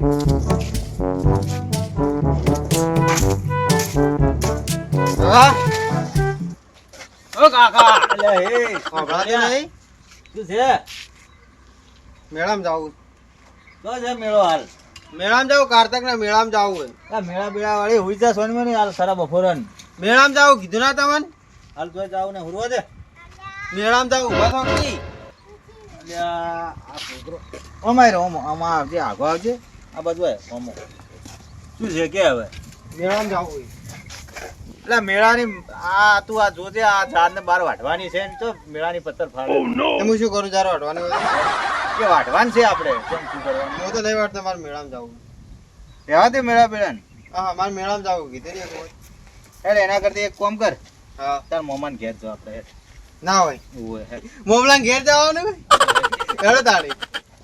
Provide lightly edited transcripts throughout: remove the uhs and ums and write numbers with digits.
ઓ કાકા એટલે હે ખબરાતી નહીં શું છે? મેળામાં જાવું તો છે મેળો હાલ. મેળામાં જાવું કારતક ના મેળામાં જાવું આ મેળા બેળા વાળી હુઈ જા સોનીમાં નહીં હાલ સારા બપોરન. મેળામાં જાવું કીધું ના તમને હાલ તો જાવ ને હુરવા દે. મેળામાં જાવું ઉભા થો કી એટલે આ છોકરો અમાય રે ઓમો આમાં આવજે આગો આવજે આ બાજુ આય ઓમો. શું છે કે હવે? મેળામાં જાવું એટલે મેળાની આ તું આ જોજે આ ઝાડને બાર વાઢવાની છે ને તો મેળાની પત્તર ફાડે. હું શું કરું જારો હટવાનું કે વાઢવાનું છે આપણે કેમ શું કરવાનું? હું તો નહીં વાટતો મારે મેળામાં જાવું રહેવા દે મેળા બેળા ને. હા મારે મેળામાં જાવું કીધું ને એક વખત. એટલે એના કરતા એક કામ કર હા તાર મોમાન ઘેર જો આપણે. ના હોય ઓય હે મોમલા ઘેર જવાનું હેડો તાળી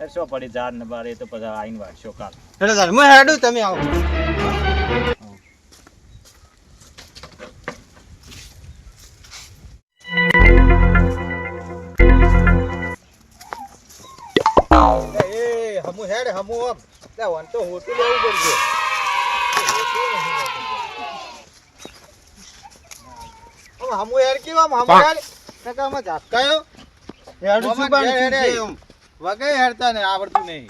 એ શું પડી ઝાડ ને બાર એ તો પછી આઈને વાઢશો કાલ. હેડો તાળી હું હેડું તમે આવો એ હમુ હેડ હમુ આમ લે વન તો હોટું લેવું પડશે. આમ હમુ હેડ કેવો આમ હમુ હેડ નકા આમાં ઝાપકાયો હેડું શું મોમન પણ હેડ, શું હેડ. છે એમ? વગે હેડતા ને આવડતું નહીં.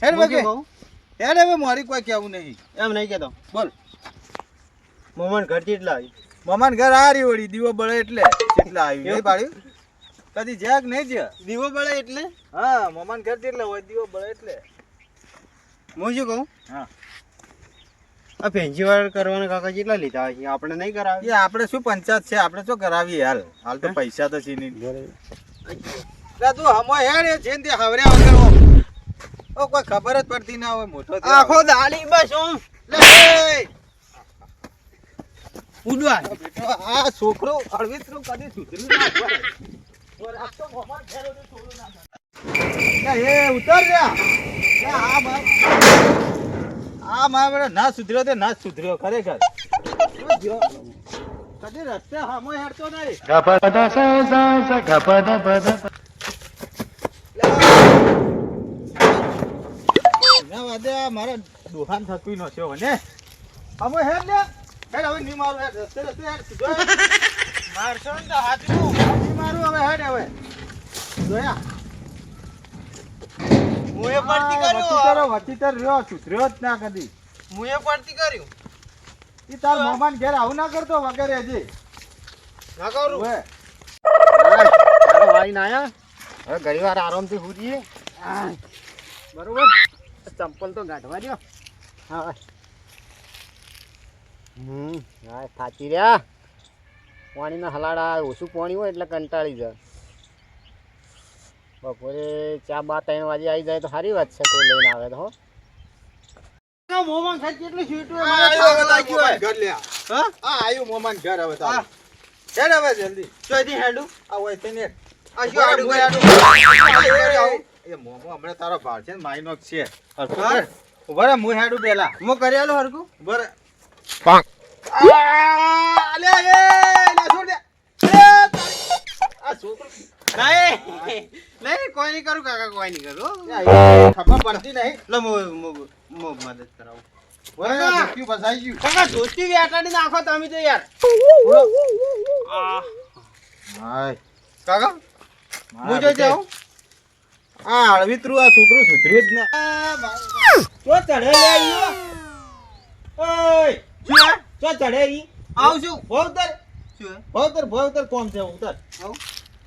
હેડ હું વગે શું કહું? હેડ હવે મારી કોઈ કેવું નહીં. એમ નહીં કેતો બોલ મોમન ઘર કેટલા આવી મમાન ઘર આ રહી વળી દીવો બળે એટલે કેટલા આવ્યું નહીં પાડ્યું કદી જ્યાં કે નહીં જ્યાં. દીવો બળે એટલે હા મમાન ઘર કેટલા હોય દીવો બળે એટલે. હું શું કહું હા આ ફેન્સીવાળ કરવાના કાકા કેટલા લીધા છે આપણે નહીં કરાવી એ આપણે શું પંચાયત છે આપણે શું કરાવીએ હાલ હાલ તો પૈસા તો છે નહીં. તું હમો હેડ એ જેન તે હવર્યા વગર ઓમ. ઓ કોઈ ખબર જ પડતી ના હોય મોટો થયો. આખો દાડી બસ ઓમ લે ઉડવા બેટો આ છોકરો અળવિતરું કદી સુધરી ના હોય. ઓર આ તો મોમાન ઘેર ઓલું છોકરું ના થાય. લે એ ઉતર જા. લે આ મારા બેટા ના સુધર્યો તે ના સુધર્યો ખરેખર. કદી રસ્તે હમો હેડતો નહીં. ના વાદે આ મારા દોહાન થતું નસ્યો ને હમો હેડ લે હેડ હવે ની મારું હેડ રસ્તે રસ્તે હેડ સીધો હેડ. મારશો ને તો હાથું ની મારું હવે હેડ હવે જોયા હું એ પડતી વચીતરો કર્યું વચીતર રહ્યો સુધર્યો જ ના કદી. હું એ પડતી કર્યું ઈ તાર મોમાન ઘેર આવું ના કરતો વગેરે હજી ના કરું ઓવે. ચાલો વાઈને આયા હવે ઘણી વાર આરામથી હુરીએ બરોબર ચંપલ તો ગાંઠવા દો હા હા થાચી રહ્યા પાણીના હલાડા ઓછું પાણી હોય એટલે કંટાળી જાય બપોરે 4-3 વાગે આવી જાય તો સારી વાત છે કોઈ લઈને આવે તો હો મોમાં ખાઈ કેટલું છૂટું ઘર લે હા આ આયુ મોમાન ઘર હવે તારું. હેડ હવે જલ્દી ચોથી હેડું આ હોય તેને આ શું હેડું એ મોમો હમણાં તારો ભાવ છે ને માઈનો છે હરખું હા? કર. ઉભા રહે હું હેડું પેલા હું કરી આલું હરકું ઉભા રહે. પાંક લે છોડ દે. આ છોકરો નહીં કોઈ નહીં કરું કાકા કોઈ નહીં કરું ખબર પડતી નહીં. લો મો મદદ કરાવું બરાબર ધોતિયું ફસાઈ ગયું. કાકા ધોતી વેટાડી નાખો તમે તો યાર હાય કાકા હું જોઈ જાઉં આ હળવિતરું આ છોકરું સુધર્યું જ ના. તો ચડે લે ઈયો ઓય શું આ? તો ચડે ઈ આવ શું ભોવતર શું ભોવતર ભોવતર કોમ છે ઉતર આવ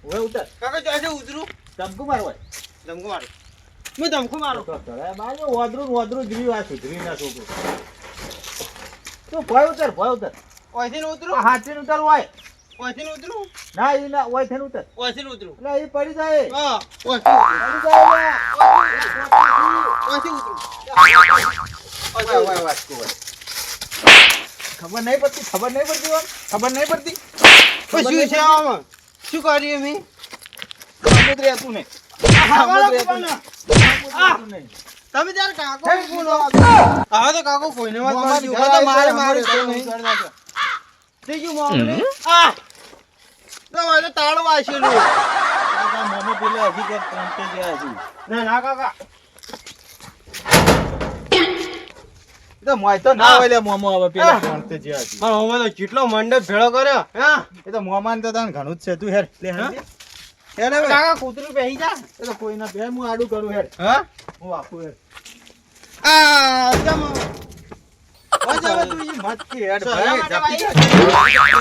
હવે ઉતર કાકા ચાસે ઉતરું ધમકુ મારવા ધમકો મારો હું ધમકો મારો વાદરું જ રહ્યું આ સુધરી ના છોકરું. તું ભોય ઉતર ઓયથી આ ઉતરું હાથથી ઉતર હોય ઓયથી ઉતરું ના ઈ ના ઓય થઈને ઉતર ઓયથી ઉતરું એટલે ઈ પડી જાય હા પડી જાય ઓયથી ઉતરું ઓય ઓય ઓય ખબર નહીં પડતી ખબર નહીં પડતી ખબર શું છે આમાં શું કર્યું મેં સમુદ્ર હતું ને તમે ત્યારે કાકો હે, બોલો હવે તો કાકો કોઈને વાત મોહમ્મદ કરજો. ઘરે મારે છે, મારે અમારે નહીં ઘરે નહીં. ત્રીજું મોહમ્મદ આ તો હવે તાળું વાંચેલું મોમે પેલે હજી કે ત્રણ કે ગયા હજી ના ના કાકા તો મોય તો ના હોય લે મોમો હવે પેલા કોણ તે જે હતી પણ હવે તો કેટલો મંડપ ભેળો કર્યો હા એ તો મોમાન તો તને ઘણું જ છે તું હેડ લે હેડ હેડ હવે કાકા કૂતરું બેહી જા એ તો કોઈ ના બે હું આડું કરું હેડ હા હું આપું હેડ આ જમ ઓય હવે તું ઈ મત કે હેડ સોના ભાઈ માટે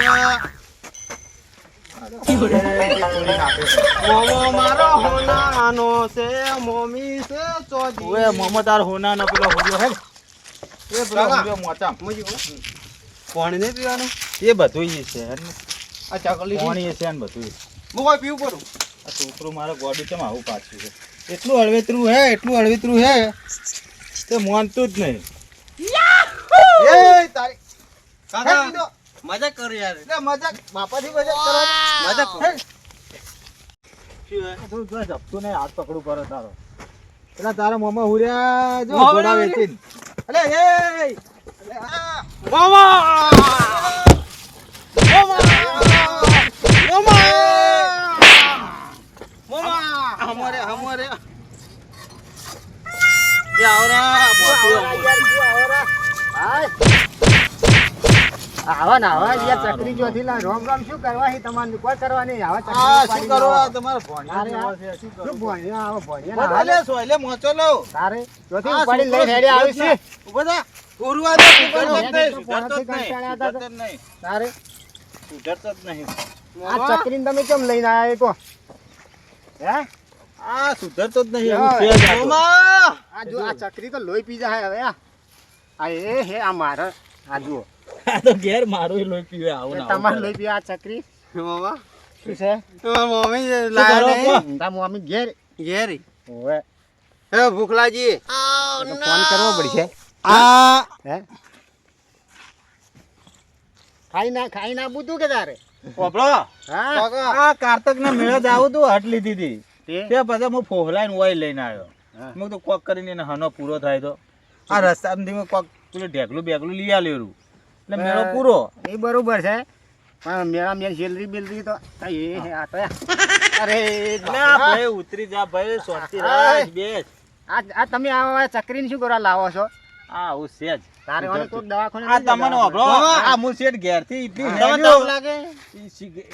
મોમો મારો હોનાનો છે મોમી છે ચોજી ઓય મોમો તાર હોના નો પેલો હોજો હેડ એ પેલો કાકા. હોજો મોચામ પાણી નહીં પીવાનું એ બધું ઈ છે હેડ ને. આ ચકલી પાણી છે ને બધું હું કોઈ પીવું કરું આ છોકરું મારે ગોડી કેમ આવું પાછું છે એટલું હળવેતરું હે તે માનતું જ નહીં એ તારી કાકા હેડ દીધો. મજાક કર યાર લે મજાક બાપાથી મજાક કરવાની મજાક કર. હેડ. તું જો જપતું નહીં હાથ પકડું કરો તારો પેલા તારા મોમાં હુર્યા જો મોમાં ઘોડા હુર્યા? વેચીને અલે એ અલે આ મોમા મોમા મોમા મોમા હમરે એ આવરા મોટું આવા ને આવા યાર ચકરી જોથી લા રોમ રોમ શું કરવા છે તમારે કોઈ કરવા નહીં આવા ચકરી આ શું પાડીને કરો આ આવો. તમારા અરે ભણ્યા આ છે શું કરો શું ભણ્યા આવો ભણ્યા બધા ના લે હાલે. સોય લે મોચો લો તારે જોથી આ ઉપાડીને છોકરો લઈને હેડે આવી છે ઉભો થા ગુરુવાર તો સુધરતો જ હેડ નહીં તો સુધરતો જ પોણાથી કંટાળ્યા હતા તો. નહીં તારે સુધરતો જ નહીં આ ચકરીને તમે કેમ લઈને આયા કો હે આ સુધરતો જ નહીં હા, એવું છે જ આ તો. મોમા આ જો આ ચકરી તો લોહી પી જાય હવે આ એ હે આ મારે આ જુઓ આ તો ઘેર મારું લોહી પીવે આવું એ ને આવું તમારે કરે. લોહી પી આ ચકરી મોમા શું છે મમ્મી કરો લાયા કો? નહીં તાર મમ્મી ઘેર ઘેરી ઓવે હે ભૂખલાજી તો ફોન કરવો પડશે આ હે ખાઈ ના બુતું કે તારે પોપડો હા કાકા આ કાર્તક ના મેળે જ આવું તું હટ લીધી હતી તે તે પછી હું ફોહલાઈને ઓય લઈને આવ્યો હા. મેં તો કોક કરીને એને હનો પૂરો થાય તો આ રસ્તામાંથી મેં કોક પેલું ઢેકલું બેકલું લઈ આલ્યું એટલે મેળો પૂરો એ બરોબર છે પણ મેળા મેં સેલરી બેલરી તો એ હે આ તો અરે એટલે આ ભાઈ ઉતરી જા ભાઈ સોચતી રાખ બેસ આ તમે આ ચકરીને શું કરવા લાવો છો આ આવું છે જ તારે ઓને કોક દવાખાને આ લઈ જાઓ. તમને વાપરો આ હું શેઠ ઘેરથી એટલી હા. તમને હેડ્યો. તાવ લાગે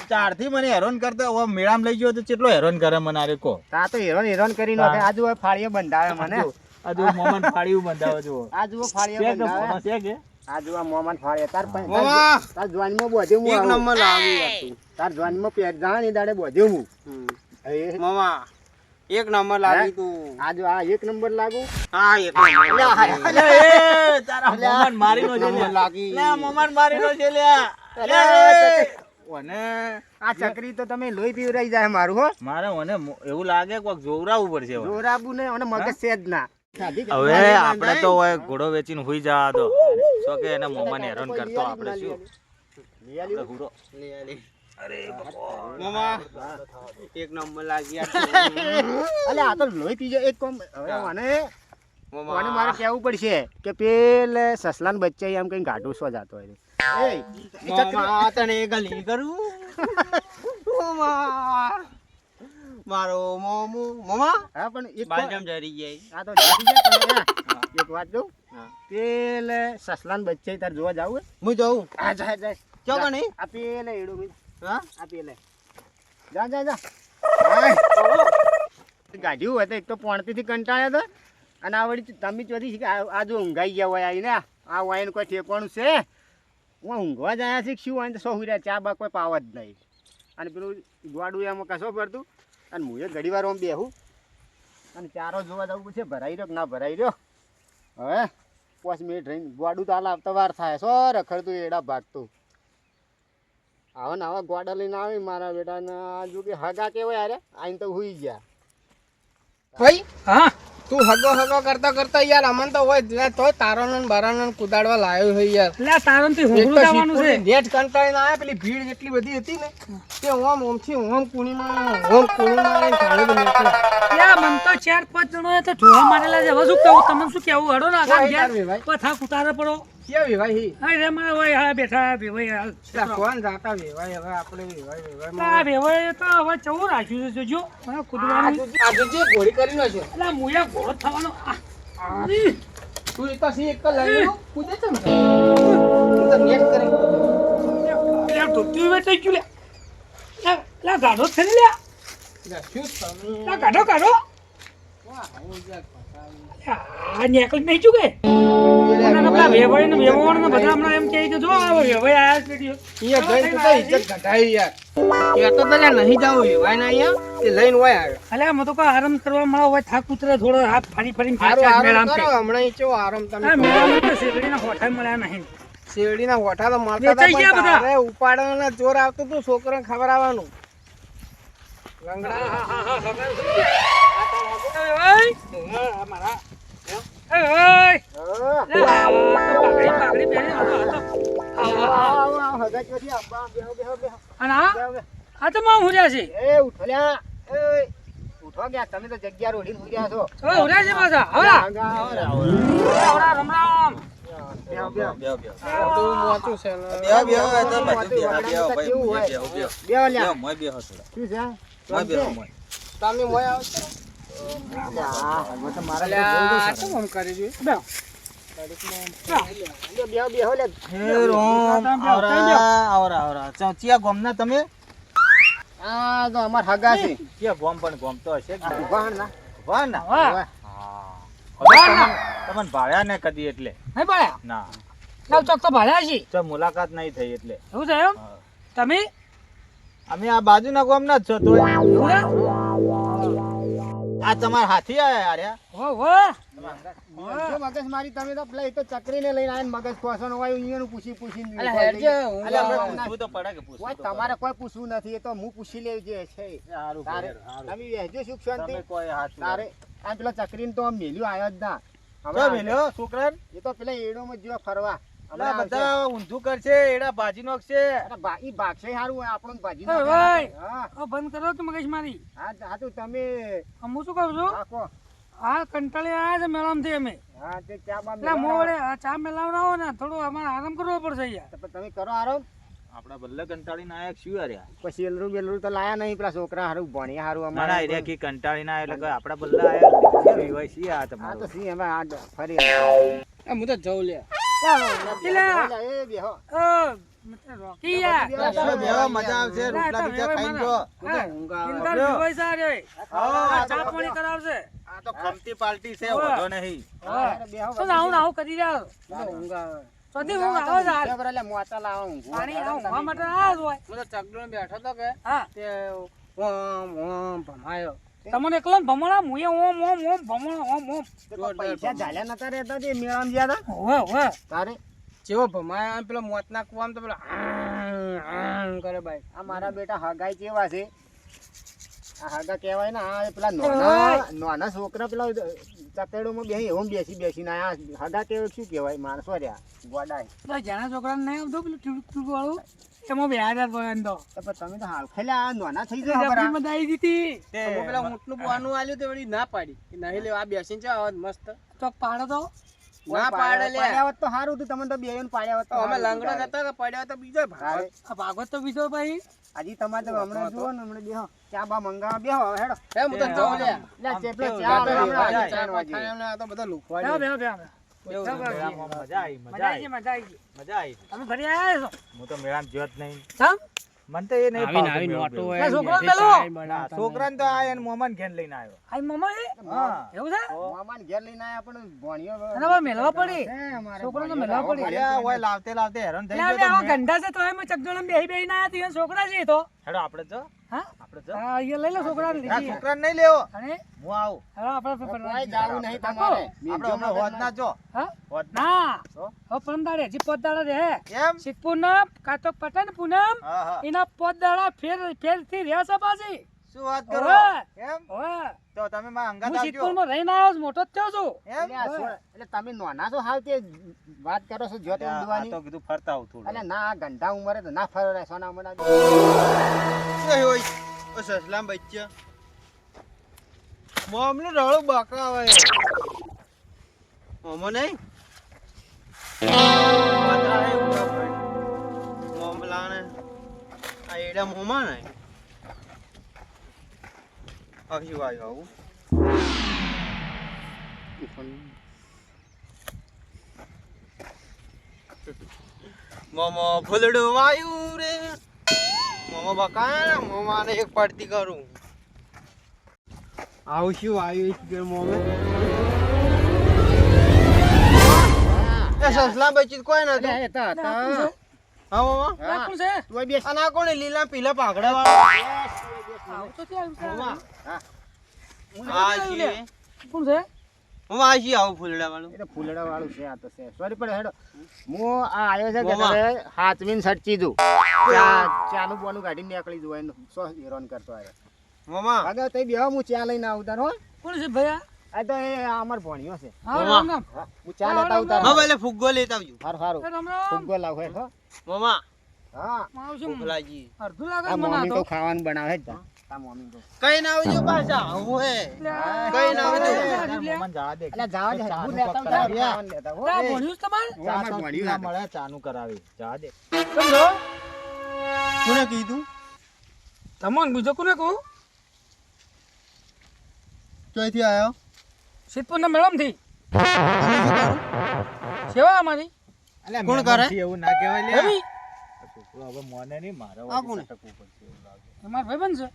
ચારથી મને હેરાન કરતા હવે મેળામાં લઈ ગયો તો કેટલો હેરાન કરે મને આરે કો તા તો હેરાન કરી નાખે આ જુઓ ફાળીએ બંધાવે મને આ જો મોમન ફાડ્યું બંધાવે જો આ જુઓ ફાળીએ છે કે બંધાવે છે કે આ જુઓ મોમાન ફાળીએ તાર મોમા તાર જોઈનમાં બોધ્યો હું એક આવું. નંબર લાવી હતું તાર જોઈનમાં પેટ જાણે એ દાડે બોધ્યો હું એ મામા એક નંબર લાવી તું આ જો આ એક નંબર લાગુ હા એક નંબર અલે એ તારા મોમન મારી નો છે નંબર લે લાગી લે મોમન મારી નો છે લે અલે, ઓને આ ચકરી તો તમે લોહી પીવરાઈ જાય મારું હો મારે ઓને એવું લાગે કોક જોવરાવું પડશે હવે. જોરાબુ ને અને મગજ છે જ ના હવે આપણે તો હવે ઘોડો વેચીને હુઈ જવા દો તો કે એને મોમાને હેરાન કરતો આપણે શું આપણે હુરો મામા એક નંબર લાગી અલે આ તો લોહી પી જાય એક કોમ હવે મને મને મારે મામા કહેવું પડશે કે પેલે સસલાન બચ્ચા એમ કઈ ગાઢું સો જાતો હોય એ મામા તને ગલી કરું મામા મારો મોમો મામા હા પણ એક બાલજામ જરી જાય આ તો જાતી જાય પણ એક વાત દઉં હા. પેલે સસલાન બચ્ચા તાર જોવા જાવું હું જાઉં આ જાય જાય ચો કે નહીં આ પેલે એડું મી હા આ પેલે જા જા જા ગાઢ્યું હોય તો એક તો પોણતીથી કંટાળ્યા હતા અને આ વળી તમે ચોથી કે આ જો ઊંઘાઈ ગયા હોય આવીને આ વાઈને કોઈ ઠેકવાનું છે હું ઊંઘવા જ આવ્યા છે શું હોય તો સો હુર્યા ચા બા કોઈ પાવ જ નહીં અને પેલું ગોડું એમાં કશો પડતું અને હું એ ઘડી વાર આમ બેહું અને ચારો જોવા જવું પછી ભરાઈ રહ્યો કે ના ભરાઈ રહ્યો હવે 5 મિનિટ રહીને ગોડું તો હાલ આવતા વાર થાય સો રખડતું એડા ભાગતું આવા ને આવા ગોડા લઈને આવી મારા બેટાના જો કે હગા કેવાય યાર આઈને તો હુઈ ગયા ભાઈ હા તું હગો કરતા યાર અમન તો હોય તો તારાનો ને બારાનો ને કુદાડવા લાવ્યો છે યાર એટલે તારણ થી હોગળું જવાનું છે નેટ કંટાળીને આયા પેલી ભીડ એટલી બધી હતી ને તે ઓમથી કુણીમાં ઠાણે તો નીકળ્યા યા મન તો 4-5 જણો તો ઢોળા મારેલા છે હવે શું કેવું તમને શું કેવું હડો ના કોઈ ગામ તાર વેવાય. પથા કુતારે પડો કેવી ભાઈ હા રે મારા ભાઈ હા બેઠા ભેવાઈ એટલે કોણ જાતા વેવાય હવે આપણે વેવાય આ ભેવાઈ તો હવે ચવું રાખ્યું છે જોજો મને કુદવાનું આજે જે ઘોડી કરી નો છે એટલે મુયા ઘોડો થવાનો આ, ઈ. તું એ તો સી એક લઈ લો કૂદે છે ને હું તો નેટ કરી લે ધોતી વેચાઈ ગયું લે લે ગાડો છે ને લે શું તમે લે ગાડો ગાડો વાહ હું યાર પતાવી આ નેકલ નહીં ચૂકે અને પેલા વેવાઈને વેવાણ બધા હમણાં એમ કહે કે જો આ વેવાઈ આયા છે કે અહીંયા ગઈ તો ઇજ્જત ઘટાઈ યાર એ તો તને નહીં જાવ એવાય ના અહીંયા તે લઈને હોય આવ્યો અલ્યા મતો કો આરામ કરવા મળો હોય થાક ઉતરે થોડો હાથ ફરી ફરીને સારું પાછા આરામ મેળામ કરો હમણાં ઈ ચેવો આરામ આ તમે મેળામાં તો શેરડીના હોઠા મળ્યા નહીં શેરડીના હોઠા તો મળતા વેચાઈ ગયા બધા. અરે ઉપાડવાના જોર આવતું તું છોકરાને ખબર આવવાનું લંગડા એ ઉઠો લ્યા. એ ઉઠો ગયા, તમે તો જગ્યા રોડીને ઉઠ્યા છો. બેહો, બેહો. બધું મોટું છે ને. બેહો, બેહો, એ તો બધું બેહો, બેહો, ભાઈ, કેવું હોય? બેહો, બેહો. બેહો લ્યા. બેહો, મોય બેહો થોડા. શું છે? મોય બેહો, મોય. તમે મોય આવો છો? હા, હવે તો મારા અલ્યા, આ જેવું શું આમ કરી રહ્યું? બેહો, બેહો લે. હે રોમ, આવરા, આવરા, આવરા. ચિયા ગોમના તમે? આ તો અમાર હગા છે. ચિયા ગોમ પણ ગોમ તો હશે જ ને. વાહણ ના. વાહ ના? ઓવે. હા. હવે તમને ભાળ્યા ને કદી એટલે ના તો મુલાકાત નહીં થઈ એટલે હા. તમે અમે આ બાજુના ગામના જ છો તો આ તમારા હાથી આયા યાર જો મગજ મારી તમે તો પેલા એ તો ચકરીને લઈને આવીને મગજ ખોસવાનો હોય અહીંયાનું પૂછીને અલ્યા, હેડજે, હું અલ્યા, આવો. આપણે પૂછવું તો પડે કે પૂછવું ઓય, તો પડે. તમારે કોઈ પૂછવું નથી, એ તો હું પૂછી લેવું જે છે. સારું તારે ભલે, સારું. તમે વહેજો સુખ શાંતિ. તમે કોઈ હાથ તારે આ પેલા ચકરીને તો આમ મેલ્યો આવ્યો જ ના. ચો હમણાં મેલ્યો છોકરા એ તો પેલા એડોમાં જ જેવા ફરવા અલા હમણાં આવશે. બધા ઊંધું કરશે એડા ભાજી નોખશે અરે ઈ ભાગશે સારું હોય આપણને ભાજી ઓય, નાખે. ઓય. હા બંધ કરો કે મગજ મારી હા તો તમે હું શું કહું છું આખો આ કંટાળી આવ્યા છે મેળામાંથી અમે હા તે ચા બા એટલે મોડે આ ચા મેલાવડાવો ને થોડું અમારે આરામ કરવો પડશે યાર તો તમે કરો આરામ. આપડા બલ્લે કંટાળીને આયા શું યાર પછી એલરું બેલરું તો લાયા નહીં, પેલા છોકરા હારું ભણ્યા હારું ના ના અમારે. એરિયા કી કંટાળીને આયા એટલે આપડા બલ્લે આયા વિવાય છે આ હા તો તમારો સી હવે આ ફરી હું તો જઉં લે એ બેહો. રોકી યાર ચાલો બેહો, મજા આવશે રોટલા બીજા ખાઈને જો ઇન્દર વિવાય સારે હા, ચા પાણી કરાવશે આ તો ખમતી પાલટી છે વધો નહીં અરે બેહો. તો આવું કરી રહ્યા ઊંઘ આવે. સદી હું આવો જ હાલ. જબર એટલે મોતા લાવો ઊંઘ. પાણી આ ઊંઘવા માટે આ જ હોય હું તો ચકડો બેઠો તો કે હા તે ઓમ ઓમ ભમાયો તમને એકલો ને ભમણા મુએ ઓમ ઓમ ઓમ ભમણા ઓમ ઓમ તો પૈસા ઝાલ્યા નતા રહેતા તે મેળામાં ગયા હતા ઓવે ઓવે તારે. જેવો ભમાયો આમ પેલો મોતના કુવામાં તો પેલો આમ કરે ભાઈ આ મારા બેટા હગાઈ કેવા છે, આ હગા કહેવાય ને, આ પેલા નાના છોકરા પેલા ચપેડોમાં બેસી એવો બેસીને આયા હગા કેવું શું કહેવાય, માણસો રહ્યા ગોડાય. તો જેના છોકરાને નહીં આવતું પેલું ટ્યુબ વાળું એમાં વ્યાજ જ હોય એમ તો તો પણ તમે તો હાલ ખેલા આ નાના થઈ જાય ખબર આ? જબરી મજા આવી દીધી હું પેલા ઊંટનું બોવાનું આલ્યું તો વળી ના પાડી કે નહીં લેવા આ બેસીને છે આવા મસ્ત ચોક પાડો તો ના પાડે લે પાડ્યા હોત તો સારું હતું, તમને તો બેન પાડ્યા હોત તો અમે સારું હતું લંગડા તારે. નતા કે પડ્યા તો બીજો ભાગ તારે. આ ભાગવત તો બીજો ભાઈ હજી તમારે તો હમણાં જુઓ ને, હમણાં બેહો ચા બા મંગાવો, બેહો હેડો. હે હું તો જઉં લે લે ચેપલો ચા આવે હમણાં હજી 4 વાગે. આ તો બધા બેહો લુખવાડી બેહો બેહો કેવું છે? મેળામાં મજા આવી મજા આવી ગઈ મજા આવી ગઈ મજા આવી તમે ફરી આવ્યા છો હું તો મેળામાં જ્યો જ નહીં સમ મને તો એ નહીં ભાવતું મેળો બેવો. એ છોકરો પેલો ના, છોકરાને તો આ એને મોમાન ઘેર લઈને આવ્યો આઈ મમ્મા એ હા એવું છે મામાને ઘેર લઈને આયા પણ ભણ્યો અને હવે મેલવા પડી હે અમારે છોકરો તો ભણ્યો મેલવા આવો પડી. અલ્યા, ઓય લાવતે લાવતે હેરાન થઈ એટલે ગયો હવે તો આવા ગંડા છે તો એમ ચકડોળમ બેહી બેહી ના આયા તે છોકરા છે એ તો હેડો આપણે જો હા આપણે જો હા અહીંયા લઈ લો છોકરા આ લીધી છોકરાને નહીં લેવો અને હું આવું હવે આપણે કોઈ જાવું નહીં તમારે. આપણે હમણાં હોદ ના જો હા હોદ ના તો? હવે પરમદાડે હજી પોત દાડા રહે કેમ શીત પૂનમ કાતો પટન પૂનમ હા હા એના પોત દાડા ફેર થી રહ્યા છે પાછી શું વાત કરો ઓવે. એમ હવે તો તમે માં અંગાત હું આવજો શીતપુરમાં રહીને આવ્યો છું, મોટો જ થયો છું એમ એટલે આ છોડ- એટલે તમે નાના છો હાવ તે વાત કરો છો જો તે આ ઊંધવાની. તો કીધું ફરતા આવું થોડું એટલે ના આ ગંધા ઉંમરે તો ના ફરે સોના મોના. સસલામ બચ્ચા મોમનું રળું બાકા આવે મોમો નહીં મોમલા ને આ એડા મોમા ને અહીં વાય આવું મોમો ફૂલડું વાયું રે મોમો બકા મોમાને એક પડતી કરું આવું શું આવ્યું કે મોમે એ સસલા બચી કોઈ નતું અલ્યા, એ તો હતા. હા મોમા આ કોણ છે તું બેસ. અને આ કોણે લીલા પીલા પાઘડા વાળા આવું તો ત્યાં આવ્યું મોમા હા. આ છે કોણ છે મોમા આ છે આવું ફૂલડા વાળું એ તો ફૂલડા વાળું છે આ તો છે સોરી પણ હેડો હું આ આવ્યો છે કે મોમાં. તારે હાથવીન સટકી દઉં ચાનું બોનું કાઢીને નીકળી જવું એનું સો હેરાન કરતો આવ્યો મોમા આગળ તઈ બેહો હું ચા લઈને આવતા હો કોણ છે ભૈયા આ તો એ અમાર ભણ્યો છે હા મોમા. રામ રામ હા, હું ચા લેતા આવતા હા પેલે ફુગ્ગો લેતા આવજો હારું હારું રામ રામ ફુગ્ગો લાવ હેડ હો મોમા હા મારું શું ફૂફલાજી અડધું લાગે આ છે મને મમ્મી આ તો તો ખાવાનું બનાવે જ તા મમ્મી તો કઈ ના આવજો પાછા આવું હે કઈ ના આવજો અલ્યા જાવા દે હું લેતા આવતા ખાવાનું લેતા હો આ ભણ્યું છે તમારે હું અમાર ભણ્યું ના મળે. સમજો કોને કીધું તમને બીજો કોને કહું ક્યાંથી આવ્યો સિદ્ધપુરના મેળમથી સેવા અમારી અલ્યા કોણ મહેમાન કરે? છે એવું ના કહેવાય લે રવિ આ કોને અમારા ભાઈબંધ છે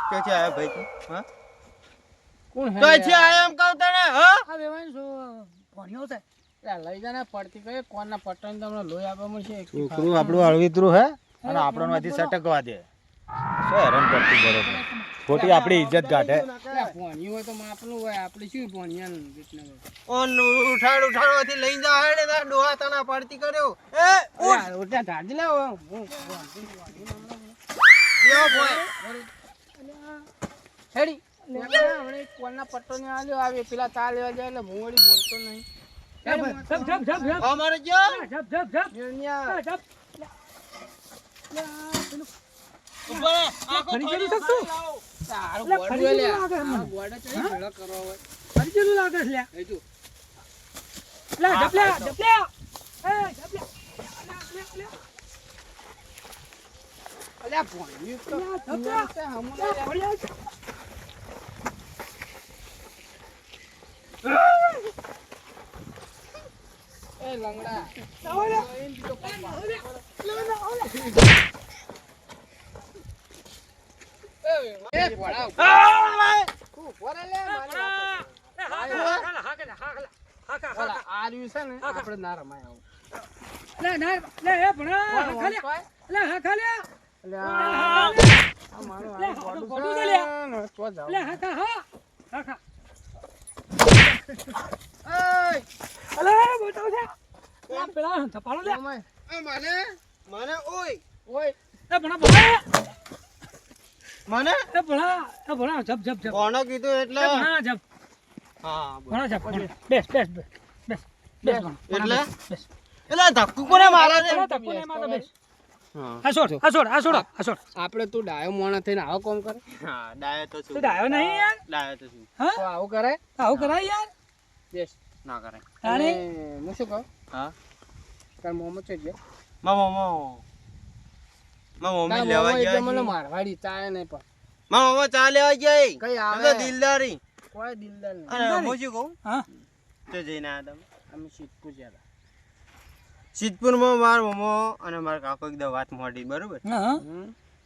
ક્યાંથી આવ્યો ભાઈ તું હા કોણ હે ક્યાંથી આવ્યો એમ કહું તને હા આ વેવાઈ છો ભણ્યો છે લઈ જાને પડતી કઈ કોણના પટ્ટાને તમને લોહી આપવા મળશે છોકરું આપણું અળવિતરું હે અને આપણને હજી સટકવા દે શું હેરાન કરતું બરોબર ખોટી આપણી ઇજ્જત કાઢે ભણ્યું હોય તો માપનું હોય આપણે શું ભણ્યાનું રીતના ઓન ઉઠાડવાથી લઈને જા હેડે તાર ડોહા તને પડતી કર્યો એ ઓટા ઢાંચી લાવો હું બેહો બોય હેડી હમણે કોણના પટ્ટો ને આલ્યો આવે પેલા ચા લેવા જાય એટલે હું વળી બોલતો નહીં જપ જપ જપ જપ અમારે જો જપ જપ જપ મેળિયા. જપ ઉપર આખો ફરી થોડી જતું શકતું? તારું એટલે ગોળું ફરી લ્યા. લાગે મને. આ ગોળે ચડી ભેળો કરવા હોય ફરી જેલું લાગે છે લ્યા એ જો. લે જપલ્યા જપલ્યા એ જપલ્યા અલ્યા ભણ્યું તો જપલ્યા છે, હમું ના લ્યા. ફરી આવ. એ લંગડા આવો લે. એ ભોળા ઉભો રે લે, મારી વાત તો. ભોળા, આ રહ્યું છે ને આપણે ના રમાય આવું. ખાલી અલ્યા, આ મારું લે, આ ગોળું ગોળું છે છે ને, તો જાઉં. આ મને ઓય ઓય, કોણે કીધું એટલે હા બોલ. એટલે એટલે ધક્કુ કોને મારે છે હા આપણે તું ડાયો મોણા થઈને આવો કોમ કરે હા ડાયો તો શું ડાયો નહીં યાર ડાયો તો શું તો આવું કરે આવું કરાય યાર બેસ. ના કરે તારે અને હું શું કહું હા તાર મોમો છે જ મા મમ્મી લેવા મને ગયા મારવાડી ચાય નહીં પણ મા મમ્મી ચા લેવા ગયા કઈ એમ આવે તો દિલદારી કોઈ દિલદાર નહીં અને હું શું કહું હા તો જઈને આવ્યા તમે અમે સિદ્ધપુર જ્યાં સિદ્ધપુરમાં મારા મમ્મો અને મારા કાકો એકદમ વાત મોટી બરોબર હા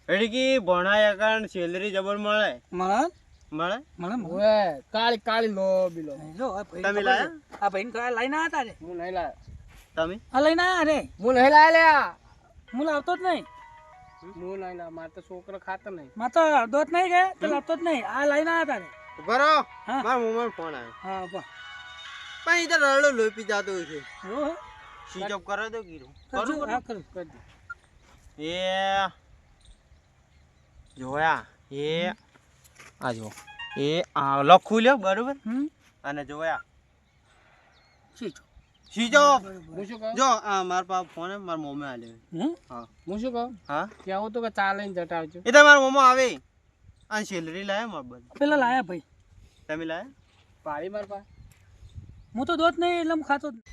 એટલે કે ભણાયા કારણ સેલરી જબર મળે મળે મળે ઓએ કાળી કાળી લો બિલો જો આ ભાઈ તમે લાયા આ ભાઈને કયા લઈને આવ્યા તા રે હું નહીં લાયો તમે આ લઈને આવ્યા રે હું નહીં લાયો લ્યા હું લાવતો જ નહીં હું નહીં લાયો મારે તો છોકરો ખાતો નહીં માં તો અડધો જ નહીં કે તો લાવતો જ નહીં આ લઈને આવ્યા તા રે બરો હા. મારા મમ્માનો ફોન આવ્યો હા પણ પણ એ તો રડો લોહી પી જાતો હોય છે જો હે. સ્વિચ ઓફ કરે તો કીધું કરજો, કરું હા કરું. કરી દે. એ જોયા એ આ જો એ આ લખું લ્યો બરોબર અને જોયા શીખો. સ્વિચ ઓફ હું શું કહું જો આ મારા પાસે ફોન હે મારા મમ્મી આલ્યો હમ? હા હું શું કહું હા કેવું તો કે ચા લઈને જતા આવજો એ તો મારા મમ્મા આવે આ સેલરી લાયા મારા બંધ પેલા લાયા ભાઈ તમે લાયા પાડી માર પા હું તો દોત નહીં એટલે હું ખાતો જ નહીં.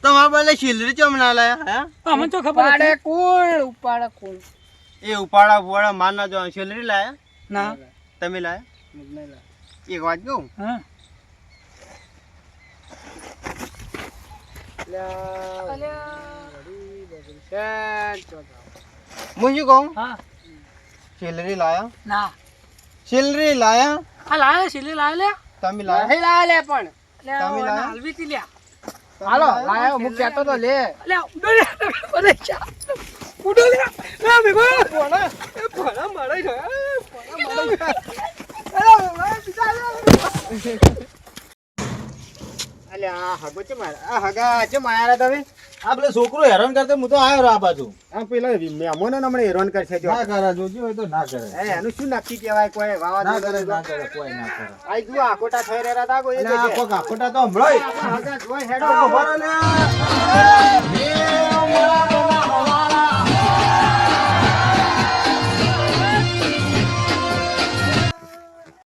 તો મારા બંને સેલરી ચમ ના લાયા હે અમને તો ખબર ઉપાડે હતી. કુલ ઉપાડે કુલ એ ઉપાડા ફુવાડા માર ના જો સેલરી લાયા ના તમે લાયા નહીં લાયો. એક વાત કહું હા અલ્યા, અલ્યા. વળી બગડી. હું શું કહું હા સેલરી લાયા ના સેલરી લાયા આ લાવે સિલે લાવે લે તમે લાયા નહીં લાયા લે પણ લે તમે લાયા? હાલવી તી લ્યા હાલો લાયો હું કહેતો તો લે લે ઉડો લે અરે ચા ઉડો લે ના મેગો અલ્યા આ હગો છે મારા આ હગા છે મારા તમે આ પેલો છોકરો હેરાન કરતો હું તો આવ્યો રહ્યો આ બાજુ આ પેલા મહેમાનો હમણાં હેરાન કરશે જો ના કરે જોજી હોય તો ના કરે એનું શું નક્કી કહેવાય કોઈ ના વાવાઝોડું કરે ના કરે કોઈ ના કરે આઈ જુઓ આકોટા થઈ રહ્યા હતા કોઈ અને આ કોક આખોટા તો હંભળાય હગા જોઈ હેડો ઉભા રહો લે.